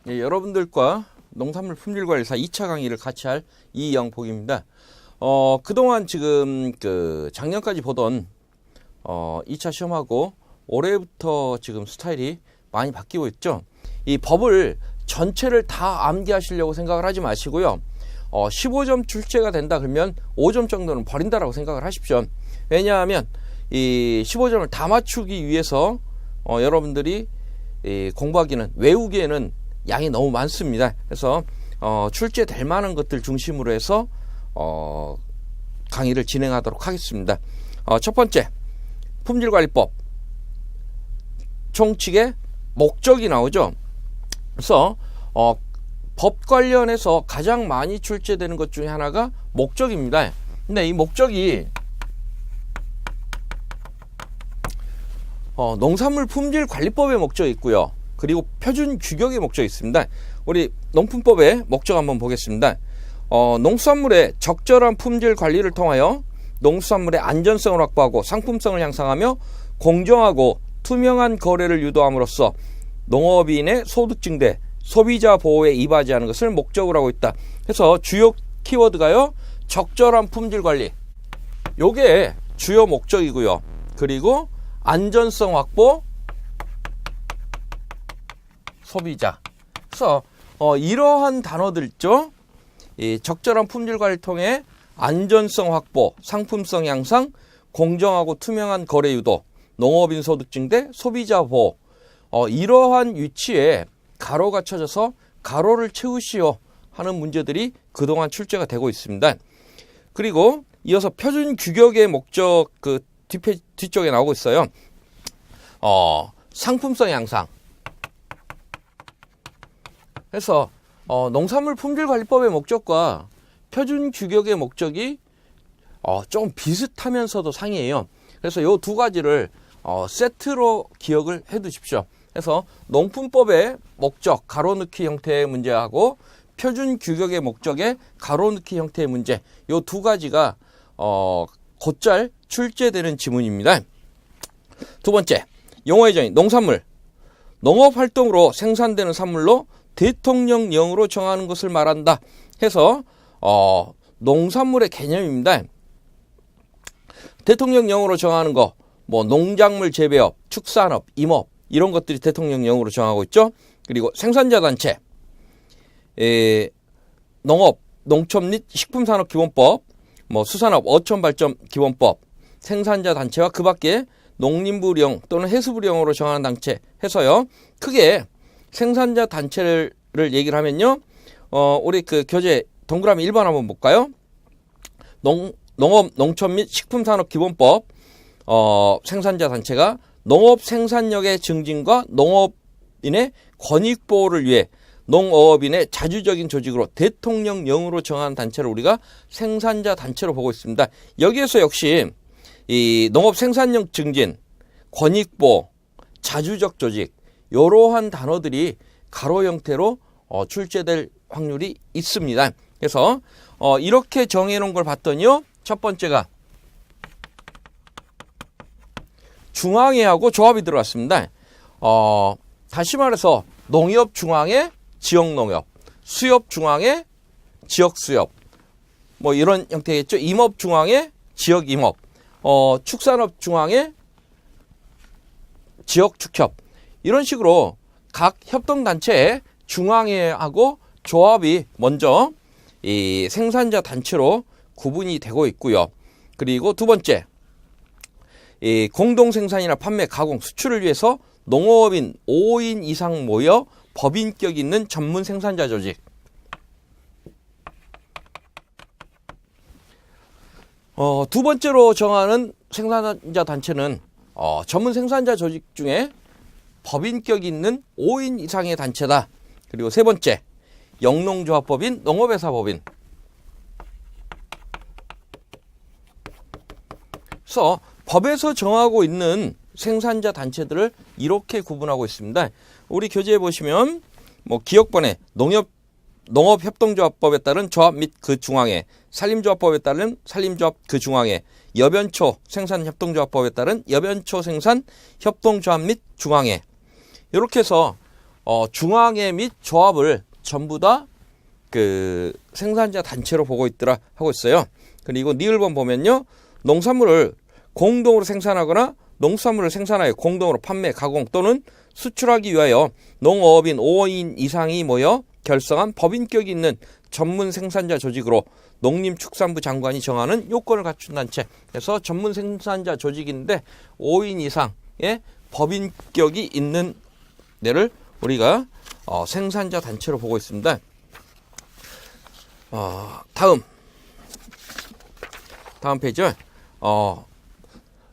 예, 여러분들과 농산물 품질관리사 2차 강의를 같이 할 이영복입니다. 그동안 지금 작년까지 보던 2차 시험하고 올해부터 지금 스타일이 많이 바뀌고 있죠. 이 법을 전체를 다 암기하시려고 생각을 하지 마시고요. 15점 출제가 된다 그러면 5점 정도는 버린다라고 생각을 하십시오. 왜냐하면 이 15점을 다 맞추기 위해서 여러분들이 공부하기는, 외우기에는 양이 너무 많습니다. 그래서 출제될 만한 것들 중심으로 해서 강의를 진행하도록 하겠습니다. 첫 번째, 품질관리법 총칙의 목적이 나오죠. 그래서 법 관련해서 가장 많이 출제되는 것 중에 하나가 목적입니다. 근데 이 목적이 농산물 품질관리법의 목적이 있고요. 그리고 표준 규격의 목적이 있습니다. 우리 농품법의 목적 한번 보겠습니다. 농수산물의 적절한 품질 관리를 통하여 농수산물의 안전성을 확보하고 상품성을 향상하며 공정하고 투명한 거래를 유도함으로써 농업인의 소득 증대, 소비자 보호에 이바지하는 것을 목적으로 하고 있다. 그래서 주요 키워드가요, 적절한 품질 관리, 요게 주요 목적이고요. 그리고 안전성 확보, 소비자. 그래서 이러한 단어들 있죠. 이 적절한 품질 관리를 통해 안전성 확보, 상품성 향상, 공정하고 투명한 거래 유도, 농업인 소득 증대, 소비자 보호. 이러한 위치에 가로가 쳐져서 가로를 채우시오 하는 문제들이 그동안 출제가 되고 있습니다. 그리고 이어서 표준 규격의 목적 뒤쪽에 나오고 있어요. 상품성 향상. 그래서 농산물 품질관리법의 목적과 표준 규격의 목적이 좀 비슷하면서도 상이에요. 그래서 이 두 가지를 세트로 기억을 해 두십시오. 그래서 농품법의 목적, 가로넣기 형태의 문제하고 표준 규격의 목적의 가로넣기 형태의 문제, 이 두 가지가 곧잘 출제되는 지문입니다. 두 번째, 용어의 정의. 농산물, 농업활동으로 생산되는 산물로 대통령령으로 정하는 것을 말한다 해서 농산물의 개념입니다. 대통령령으로 정하는 거, 뭐 농작물 재배업, 축산업, 임업 이런 것들이 대통령령으로 정하고 있죠. 그리고 생산자 단체, 농업, 농촌 및 식품산업기본법, 뭐 수산업, 어촌발전기본법, 생산자 단체와 그 밖에 농림부령 또는 해수부령으로 정하는 단체 해서요. 크게 생산자 단체를 얘기를 하면요. 우리 교재 동그라미 1번 한번 볼까요? 농업, 농촌 및 식품산업기본법, 생산자 단체가 농업 생산력의 증진과 농업인의 권익보호를 위해 농어업인의 자주적인 조직으로 대통령령으로 정한 단체를 우리가 생산자 단체로 보고 있습니다. 여기에서 역시 이 농업 생산력 증진, 권익보호, 자주적 조직, 이러한 단어들이 가로 형태로 출제될 확률이 있습니다. 그래서 이렇게 정해놓은 걸 봤더니요, 첫 번째가 중앙회하고 조합이 들어왔습니다. 다시 말해서 농협 중앙회, 지역농협, 수협 중앙회, 지역수협, 뭐 이런 형태겠죠. 임업 중앙회, 지역임업, 축산업 중앙회, 지역축협, 이런 식으로 각 협동단체의 중앙회하고 조합이 먼저 이 생산자 단체로 구분이 되고 있고요. 그리고 두 번째, 이 공동생산이나 판매, 가공, 수출을 위해서 농업인 5인 이상 모여 법인격 있는 전문 생산자 조직. 두 번째로 정하는 생산자 단체는 전문 생산자 조직 중에 법인격 있는 5인 이상의 단체다. 그리고 세 번째, 영농조합법인, 농업회사법인. 그래서 법에서 정하고 있는 생산자 단체들을 이렇게 구분하고 있습니다. 우리 교재에 보시면 뭐 기억번에 농업협동조합법에 따른 조합 및 그 중앙회, 산림조합법에 따른 산림조합 그 중앙회, 여변초 생산협동조합법에 따른 여변초 생산협동조합 및 중앙회, 이렇게 해서 중앙회 및 조합을 전부 다 그 생산자 단체로 보고 있더라 하고 있어요. 그리고 니을번 보면요. 농산물을 공동으로 생산하거나 농산물을 생산하여 공동으로 판매, 가공 또는 수출하기 위하여 농업인 5인 이상이 모여 결성한 법인격이 있는 전문 생산자 조직으로 농림축산부 장관이 정하는 요건을 갖춘 단체. 그래서 전문 생산자 조직인데 5인 이상의 법인격이 있는 데를 우리가 생산자 단체로 보고 있습니다. 다음 페이지요.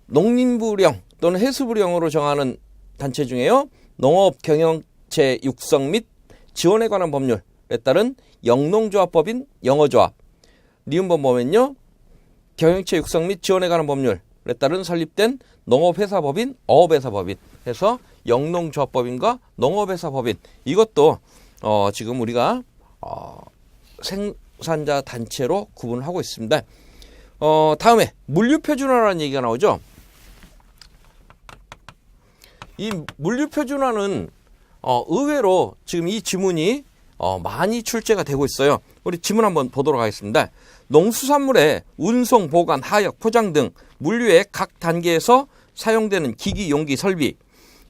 농림부령 또는 해수부령으로 정하는 단체 중에요. 농업 경영체 육성 및 지원에 관한 법률에 따른 영농조합법인 영어조합. 니은번 보면요. 경영체 육성 및 지원에 관한 법률에 따른 설립된 농업회사법인 어업회사법인 해서 영농조합법인과 농업회사법인. 이것도 지금 우리가 생산자 단체로 구분을 하고 있습니다. 다음에 물류표준화라는 얘기가 나오죠. 이 물류표준화는 의외로 지금 이 지문이 많이 출제가 되고 있어요. 우리 지문 한번 보도록 하겠습니다. 농수산물의 운송, 보관, 하역, 포장 등 물류의 각 단계에서 사용되는 기기, 용기, 설비,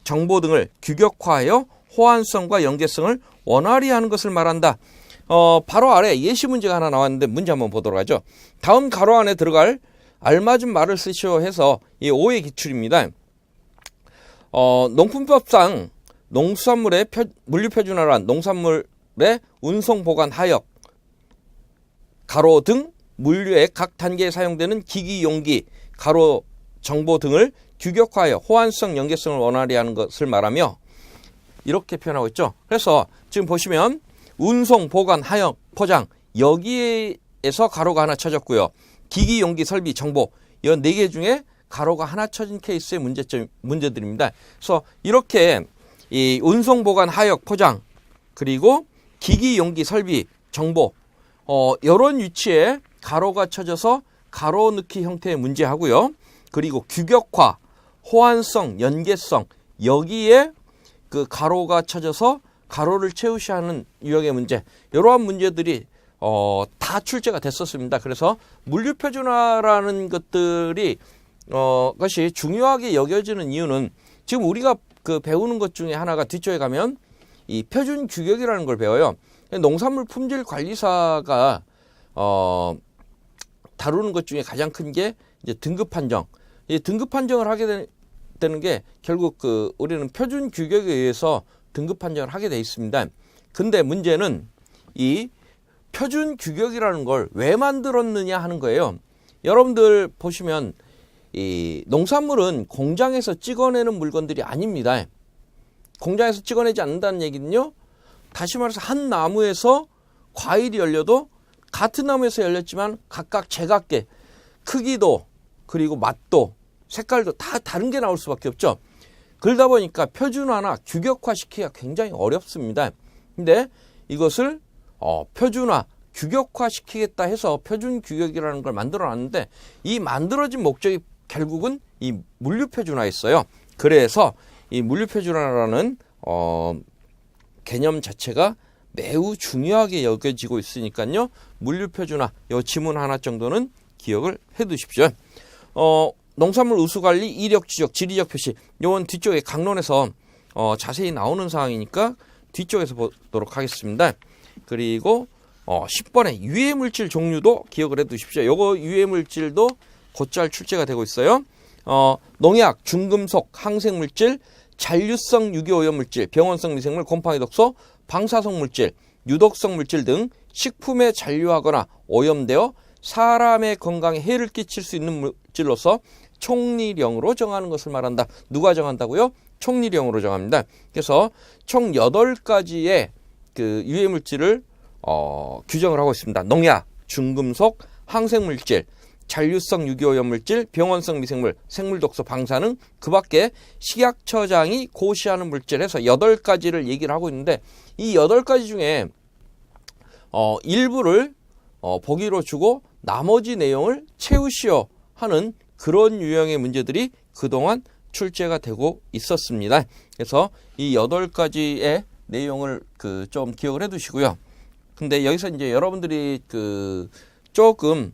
정보 등을 규격화하여 호환성과 연계성을 원활히 하는 것을 말한다. 바로 아래 예시 문제가 하나 나왔는데 문제 한번 보도록 하죠. 다음 가로 안에 들어갈 알맞은 말을 쓰시오 해서 이 5의 기출입니다. 농품법상 농수산물의 물류표준화란 농산물의 운송, 보관, 하역, 가로 등 물류의 각 단계에 사용되는 기기, 용기, 가로, 정보 등을 규격화하여 호환성, 연계성을 원활히 하는 것을 말하며 이렇게 표현하고 있죠. 그래서 지금 보시면 운송, 보관, 하역, 포장 여기에서 가로가 하나 쳐졌고요. 기기, 용기, 설비, 정보 이 4개 중에 가로가 하나 쳐진 케이스의 문제들입니다. 그래서 이렇게 이 운송, 보관, 하역, 포장 그리고 기기, 용기, 설비, 정보 이런 위치에 가로가 쳐져서 가로 넣기 형태의 문제하고요. 그리고 규격화, 호환성, 연계성 여기에 그 가로가 쳐져서 가로를 채우시 하는 유형의 문제, 이러한 문제들이 다 출제가 됐었습니다. 그래서 물류표준화라는 것들이 것이 중요하게 여겨지는 이유는 지금 우리가 그 배우는 것 중에 하나가 뒤쪽에 가면 이 표준 규격이라는 걸 배워요. 농산물 품질 관리사가 다루는 것 중에 가장 큰 게 이제 등급 판정. 이 등급 판정을 하게 되는 게 결국 그 우리는 표준 규격에 의해서 등급 판정을 하게 돼 있습니다. 근데 문제는 이 표준 규격이라는 걸 왜 만들었느냐 하는 거예요. 여러분들 보시면 이 농산물은 공장에서 찍어내는 물건들이 아닙니다. 공장에서 찍어내지 않는다는 얘기는요. 다시 말해서 한 나무에서 과일이 열려도 같은 나무에서 열렸지만 각각 제각게 크기도 그리고 맛도 색깔도 다 다른 게 나올 수밖에 없죠. 그러다 보니까 표준화나 규격화 시키기가 굉장히 어렵습니다. 근데 이것을 표준화, 규격화 시키겠다 해서 표준 규격이라는 걸 만들어 놨는데 이 만들어진 목적이 결국은 이 물류 표준화였어요. 그래서 이 물류 표준화라는 개념 자체가 매우 중요하게 여겨지고 있으니까요. 물류 표준화, 이 지문 하나 정도는 기억을 해 두십시오. 농산물 우수관리, 이력 지적, 지리적 표시 요건 뒤쪽에 강론에서 자세히 나오는 사항이니까 뒤쪽에서 보도록 하겠습니다. 그리고 10번에 유해물질 종류도 기억을 해 두십시오. 요거 유해물질도 곧잘 출제가 되고 있어요. 농약, 중금속, 항생물질, 잔류성 유기오염물질, 병원성 미생물, 곰팡이 독소, 방사성 물질, 유독성 물질 등 식품에 잔류하거나 오염되어 사람의 건강에 해를 끼칠 수 있는 물질로서 총리령으로 정하는 것을 말한다. 누가 정한다고요? 총리령으로 정합니다. 그래서 총 8가지의 그 유해물질을 규정을 하고 있습니다. 농약, 중금속, 항생물질, 잔류성 유기오염물질, 병원성 미생물, 생물독소, 방사능, 그 밖에 식약처장이 고시하는 물질에서 8가지를 얘기를 하고 있는데 이 8가지 중에 일부를 보기로 주고 나머지 내용을 채우시오 하는 그런 유형의 문제들이 그동안 출제가 되고 있었습니다. 그래서 이 8가지의 내용을 좀 기억을 해 두시고요. 근데 여기서 이제 여러분들이 조금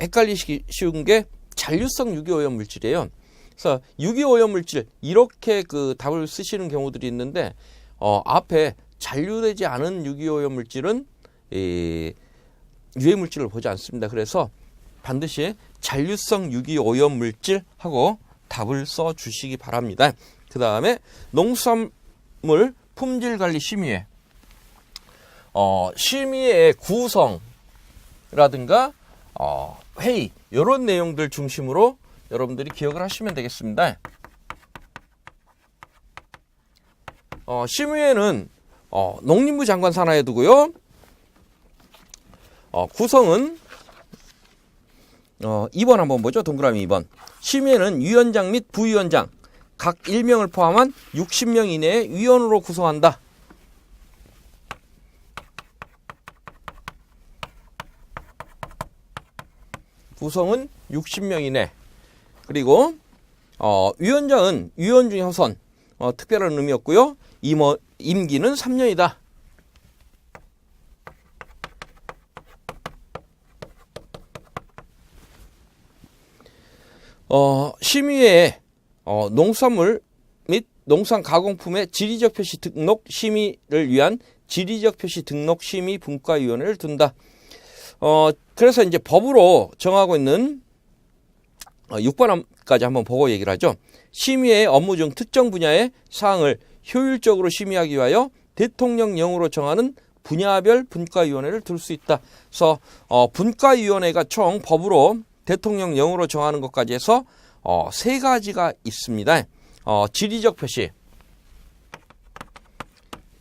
헷갈리기 쉬운 게 잔류성 유기오염 물질이에요. 그래서 유기오염 물질 이렇게 답을 쓰시는 경우들이 있는데 앞에 잔류되지 않은 유기오염 물질은 유해 물질을 보지 않습니다. 그래서 반드시 잔류성 유기오염 물질하고 답을 써 주시기 바랍니다. 그 다음에 농수산물 품질관리 심의회. 심의의 구성이라든가 회의 이런 내용들 중심으로 여러분들이 기억을 하시면 되겠습니다. 심의회는 농림부 장관 산하에 두고요. 구성은 2번 한번 보죠. 동그라미 2번. 심의회는 위원장 및 부위원장 각 1명을 포함한 60명 이내의 위원으로 구성한다. 구성은 60명 이내. 그리고 위원장은 위원 중에 허선. 특별한 의미였고요. 임기는 3년이다. 심의회에 농수산물 및 농산 가공품의 지리적 표시 등록 심의를 위한 지리적 표시 등록 심의 분과위원회를 둔다. 그래서 이제 법으로 정하고 있는 6번까지 한번 보고 얘기를 하죠. 심의의 업무 중 특정 분야의 사항을 효율적으로 심의하기 위하여 대통령령으로 정하는 분야별 분과위원회를 둘 수 있다. 그래서 분과위원회가 총 법으로 대통령령으로 정하는 것까지 해서 3가지가 있습니다. 지리적 표시,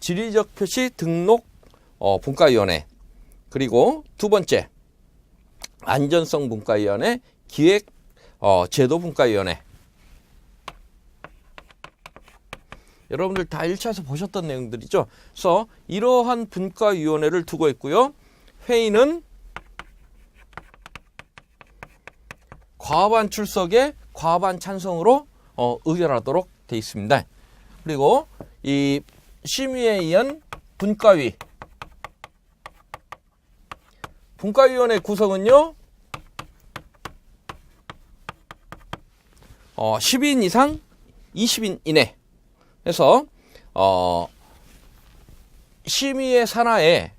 지리적 표시 등록 분과위원회, 그리고 두 번째 안전성 분과위원회, 기획 제도 분과위원회. 여러분들 다 1차에서 보셨던 내용들이죠. 그래서 이러한 분과위원회를 두고 있고요. 회의는 과반 출석에 과반 찬성으로 의결하도록 되어 있습니다. 그리고 이 심의에 의한 분과위. 분과위원회 구성은요. 10인 이상 20인 이내. 그래서 심의의 산하에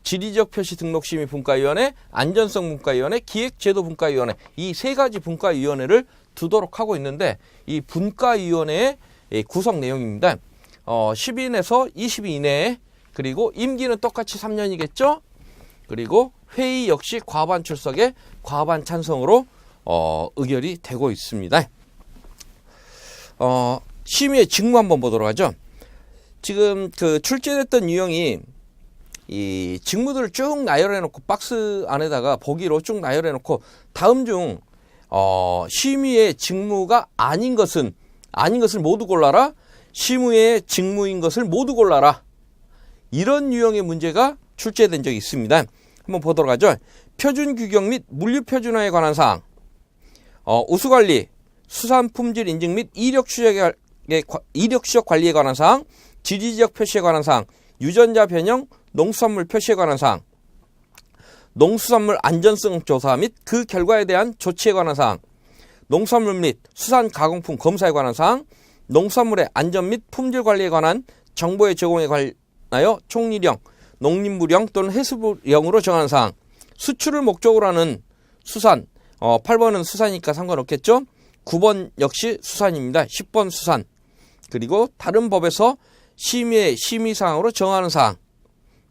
지리적 표시 등록 심의 분과위원회, 안전성 분과위원회, 기획제도 분과위원회 이 3가지 분과위원회를 두도록 하고 있는데 이 분과위원회의 구성 내용입니다. 10인에서 20인 이내에 그리고 임기는 똑같이 3년이겠죠. 그리고 회의 역시 과반 출석에 과반 찬성으로 의결이 되고 있습니다. 심의의 직무 한번 보도록 하죠. 지금 출제됐던 유형이 이 직무들을 쭉 나열해 놓고 박스 안에다가 보기로 쭉 나열해 놓고 다음 중 심의의 직무가 아닌 것을 모두 골라라. 심의의 직무인 것을 모두 골라라. 이런 유형의 문제가 출제된 적이 있습니다. 한번 보도록 하죠. 표준 규격 및 물류 표준화에 관한 사항, 우수관리, 수산품질 인증 및 이력 추적 관리에 관한 사항, 지리적 표시에 관한 사항, 유전자 변형, 농수산물 표시에 관한 사항, 농수산물 안전성 조사 및 그 결과에 대한 조치에 관한 사항, 농수산물 및 수산 가공품 검사에 관한 사항, 농수산물의 안전 및 품질 관리에 관한 정보의 제공에 관하여 총리령, 농림부령 또는 해수부령으로 정한 사항, 수출을 목적으로 하는 수산, 8번은 수산이니까 상관없겠죠. 9번 역시 수산입니다. 10번 수산. 그리고 다른 법에서 심의의 심의사항으로 정하는 사항,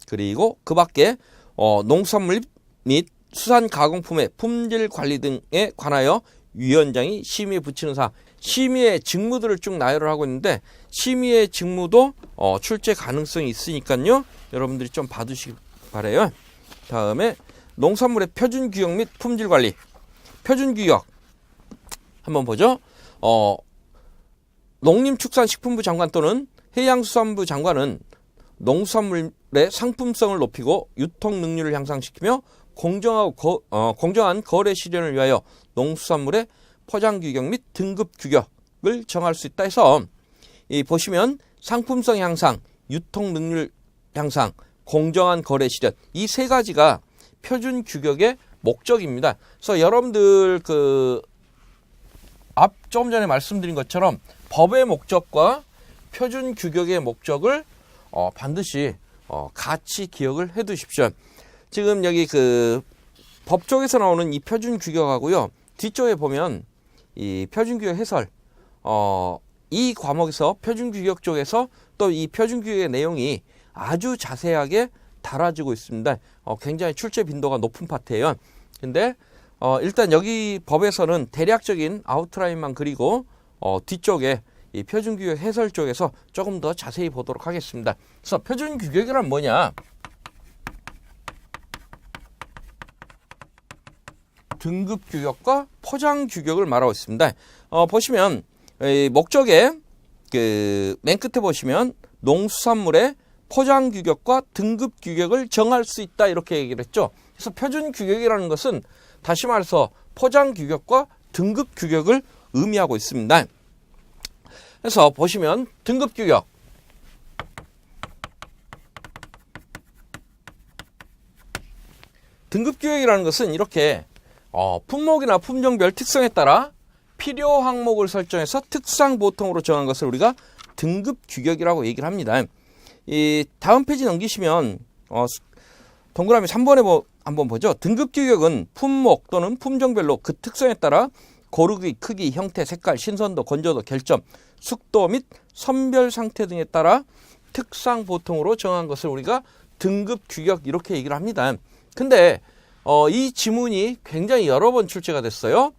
그리고 그 밖에 농수산물 및 수산 가공품의 품질 관리 등에 관하여 위원장이 심의에 붙이는 사항, 심의의 직무들을 쭉 나열을 하고 있는데 심의의 직무도 출제 가능성이 있으니까요. 여러분들이 좀 봐두시기 바라요. 다음에 농산물의 표준 규격 및 품질 관리. 표준 규격 한번 보죠. 농림축산식품부 장관 또는 해양수산부 장관은 농수산물의 상품성을 높이고 유통 능률을 향상시키며 공정한 거래 실현을 위하여 농수산물의 포장 규격 및 등급 규격을 정할 수 있다 해서 보시면 상품성 향상, 유통 능률 향상, 공정한 거래 실현, 이 세 가지가 표준 규격의 목적입니다. 그래서 여러분들 조금 전에 말씀드린 것처럼 법의 목적과 표준 규격의 목적을 반드시 같이 기억을 해 두십시오. 지금 여기 법 쪽에서 나오는 이 표준 규격하고요, 뒤쪽에 보면 이 표준 규격 해설, 이 과목에서 표준 규격 쪽에서 또 이 표준 규격의 내용이 아주 자세하게 달아지고 있습니다. 굉장히 출제 빈도가 높은 파트예요. 근데 일단 여기 법에서는 대략적인 아웃라인만 그리고 뒤쪽에 이 표준 규격 해설 쪽에서 조금 더 자세히 보도록 하겠습니다. 그래서 표준 규격이란 뭐냐? 등급 규격과 포장 규격을 말하고 있습니다. 보시면 목적에 맨 끝에 보시면 농수산물의 포장 규격과 등급 규격을 정할 수 있다, 이렇게 얘기를 했죠. 그래서 표준 규격이라는 것은 다시 말해서 포장 규격과 등급 규격을 의미하고 있습니다. 그래서 보시면 등급 규격, 등급 규격이라는 것은 이렇게 품목이나 품종별 특성에 따라 필요 항목을 설정해서 특상 보통으로 정한 것을 우리가 등급 규격이라고 얘기를 합니다. 이 다음 페이지 넘기시면 동그라미 3번에 한번 보죠. 등급 규격은 품목 또는 품종별로 그 특성에 따라 고르기, 크기, 형태, 색깔, 신선도, 건조도, 결점, 숙도 및 선별 상태 등에 따라 특상 보통으로 정한 것을 우리가 등급 규격, 이렇게 얘기를 합니다. 근데 이 지문이 굉장히 여러 번 출제가 됐어요.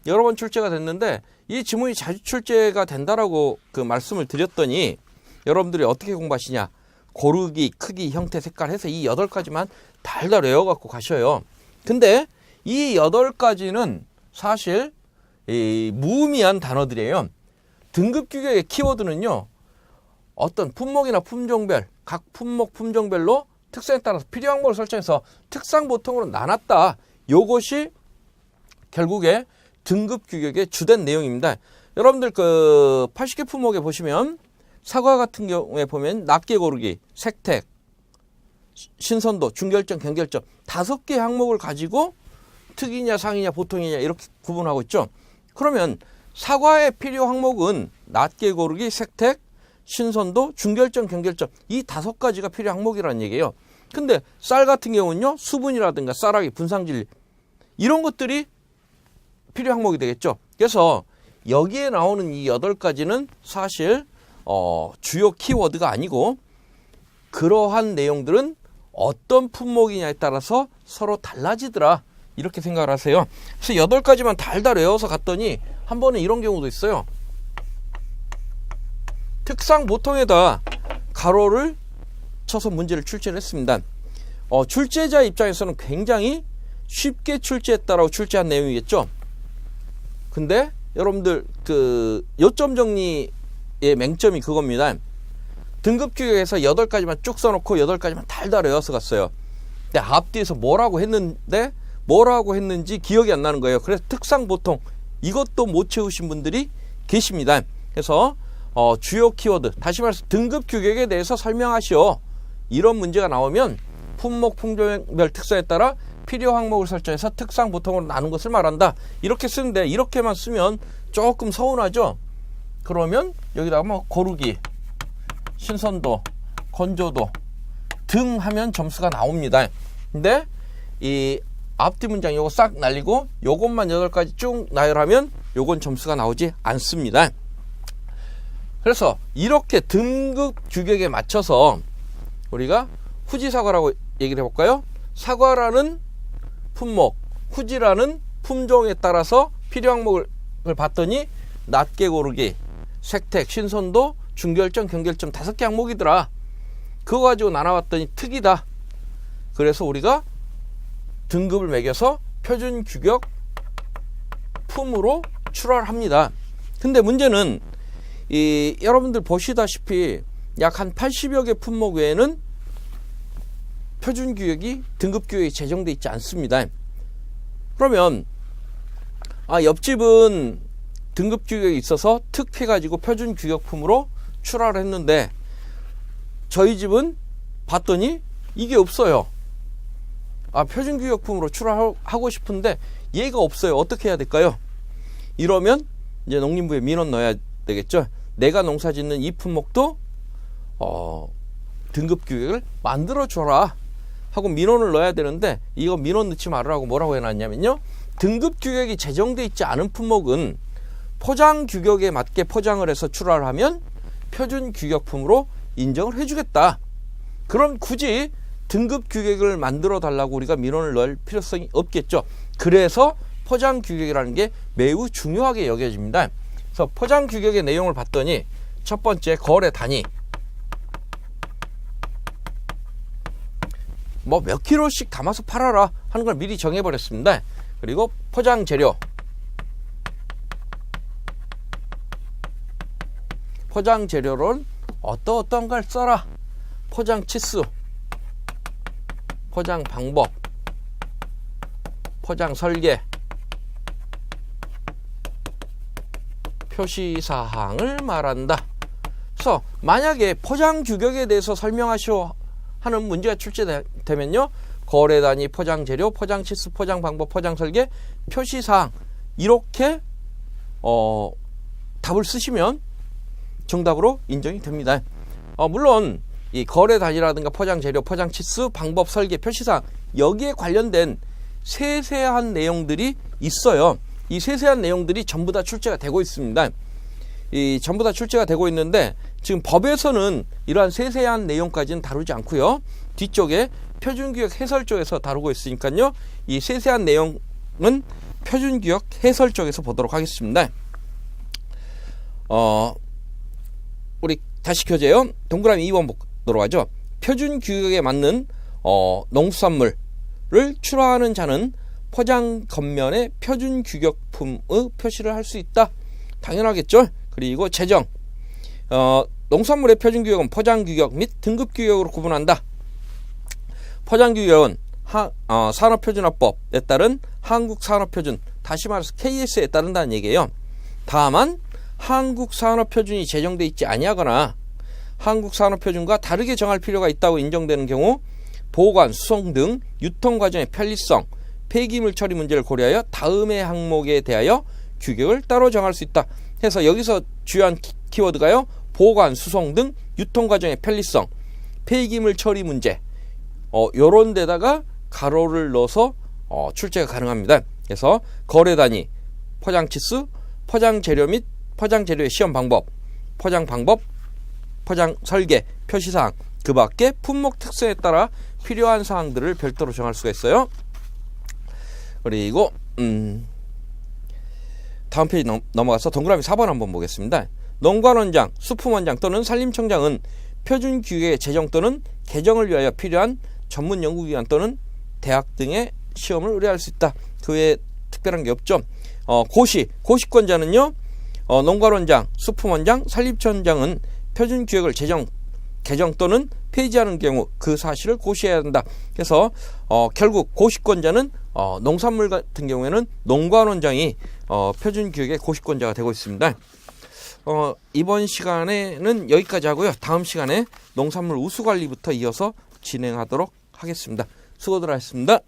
여러 번 출제가 됐는데 이 지문이 자주 출제가 된다라고 말씀을 드렸더니 여러분들이 어떻게 공부하시냐? 고르기, 크기, 형태, 색깔 해서 이 8가지만 달달 외워갖고 가셔요. 근데 이 8가지는 사실 무의미한 단어들이에요. 등급 규격의 키워드는요, 어떤 품목이나 품종별, 각 품목, 품종별로 특성에 따라서 필요 항목을 설정해서 특상 보통으로 나눴다. 요것이 결국에 등급 규격의 주된 내용입니다. 여러분들 80개 품목에 보시면 사과 같은 경우에 보면 낱개 고르기, 색택, 신선도, 중결점, 경결점 5개 항목을 가지고 특이냐, 상이냐, 보통이냐 이렇게 구분하고 있죠. 그러면 사과의 필요 항목은 낱개 고르기, 색택, 신선도, 중결점, 경결점 이 5가지가 필요 항목이라는 얘기예요. 근데 쌀 같은 경우는요, 수분이라든가 쌀아기, 분상질 이런 것들이 필요 항목이 되겠죠. 그래서 여기에 나오는 이 8가지는 사실 주요 키워드가 아니고 그러한 내용들은 어떤 품목이냐에 따라서 서로 달라지더라, 이렇게 생각을 하세요. 그래서 8가지만 달달 외워서 갔더니 한 번은 이런 경우도 있어요. 특상 보통에다 가로를 쳐서 문제를 출제를 했습니다. 출제자 입장에서는 굉장히 쉽게 출제했다라고 출제한 내용이겠죠. 근데 여러분들 요점 정리의 맹점이 그겁니다. 등급 규격에서 8가지만 쭉 써놓고 8가지만 달달 외워서 갔어요. 근데 앞뒤에서 뭐라고 했는지 기억이 안 나는 거예요. 그래서 특상 보통 이것도 못 채우신 분들이 계십니다. 그래서 주요 키워드, 다시 말해서 등급 규격에 대해서 설명하시오, 이런 문제가 나오면 품목, 품종별 특성에 따라 필요 항목을 설정해서 특상 보통으로 나눈 것을 말한다, 이렇게 쓰는데 이렇게만 쓰면 조금 서운하죠. 그러면 여기다가 뭐 고르기, 신선도, 건조도 등 하면 점수가 나옵니다. 근데 이 앞뒤 문장 요거 싹 날리고 요것만 8가지 쭉 나열하면 요건 점수가 나오지 않습니다. 그래서 이렇게 등급 규격에 맞춰서 우리가 후지사과라고 얘기를 해볼까요? 사과라는 품목, 후지라는 품종에 따라서 필요 항목을 봤더니 낱개 고르기, 색택, 신선도, 중결점, 경결점 5개 항목이더라. 그거 가지고 나눠봤더니 특이다. 그래서 우리가 등급을 매겨서 표준 규격 품으로 출하합니다. 근데 문제는 여러분들 보시다시피 약 한 80여 개 품목 외에는 표준 규격이, 등급 규격이 제정되어 있지 않습니다. 그러면 옆집은 등급 규격이 있어서 특 해가지고 표준 규격품으로 출하를 했는데 저희 집은 봤더니 이게 없어요. 표준규격품으로 출하하고 싶은데 얘가 없어요. 어떻게 해야 될까요? 이러면 이제 농림부에 민원 넣어야 되겠죠. 내가 농사 짓는 이 품목도 등급규격을 만들어줘라 하고 민원을 넣어야 되는데, 이거 민원 넣지 말으라고 뭐라고 해놨냐면요, 등급규격이 제정돼 있지 않은 품목은 포장규격에 맞게 포장을 해서 출하를 하면 표준규격품으로 인정을 해주겠다. 그럼 굳이 등급규격을 만들어 달라고 우리가 민원을 넣을 필요성이 없겠죠. 그래서 포장규격이라는 게 매우 중요하게 여겨집니다. 그래서 포장규격의 내용을 봤더니 첫 번째, 거래 단위, 뭐 몇 킬로씩 담아서 팔아라 하는 걸 미리 정해버렸습니다. 그리고 포장 재료, 포장 재료로는 어떤 걸 써라, 포장 치수, 포장 방법, 포장 설계, 표시사항을 말한다. 그래서 만약에 포장 규격에 대해서 설명하시오 하는 문제가 출제되면요, 거래 단위, 포장 재료, 포장 치수, 포장 방법, 포장 설계, 표시사항, 이렇게 답을 쓰시면 정답으로 인정이 됩니다. 물론 이 거래 단위라든가 포장 재료, 포장 치수, 방법, 설계, 표시사항, 여기에 관련된 세세한 내용들이 있어요. 이 세세한 내용들이 전부 다 출제가 되고 있습니다. 이 전부 다 출제가 되고 있는데 지금 법에서는 이러한 세세한 내용까지는 다루지 않고요, 뒤쪽에 표준규격 해설 쪽에서 다루고 있으니까요, 이 세세한 내용은 표준규격 해설 쪽에서 보도록 하겠습니다. 우리 다시 켜재요. 동그라미 2번 보도록 하죠. 표준규격에 맞는 농수산물을 출하하는 자는 포장 겉면에 표준규격품의 표시를 할 수 있다. 당연하겠죠. 그리고 제정, 농산물의 표준규격은 포장규격 및 등급규격으로 구분한다. 포장규격은 산업표준화법에 따른 한국산업표준, 다시 말해서 KS에 따른다는 얘기예요. 다만 한국산업표준이 제정돼 있지 아니하거나 한국산업표준과 다르게 정할 필요가 있다고 인정되는 경우 보관, 수송 등 유통 과정의 편리성, 폐기물 처리 문제를 고려하여 다음의 항목에 대하여 규격을 따로 정할 수 있다. 해서 여기서 주요한 키워드가요, 보관, 수송 등 유통 과정의 편리성, 폐기물 처리 문제, 요런 데다가 가로를 넣어서 출제가 가능합니다. 그래서 거래 단위, 포장 치수, 포장 재료 및 포장 재료의 시험 방법, 포장 방법, 포장 설계, 표시사항, 그 밖에 품목 특성에 따라 필요한 사항들을 별도로 정할 수가 있어요. 그리고 다음 페이지 넘어가서 동그라미 4번 한번 보겠습니다. 농관원장, 수품원장 또는 산림청장은 표준규격의 제정 또는 개정을 위하여 필요한 전문연구기관 또는 대학 등의 시험을 의뢰할 수 있다. 그 외에 특별한 게 없죠. 고시권자는요, 농관원장, 수품원장, 산림청장은 표준규격을 제정, 개정 또는 폐지하는 경우 그 사실을 고시해야 한다. 그래서 결국 고시권자는 농산물 같은 경우에는 농관원장이 표준규격의 고시권자가 되고 있습니다. 이번 시간에는 여기까지 하고요. 다음 시간에 농산물 우수관리부터 이어서 진행하도록 하겠습니다. 수고들 하셨습니다.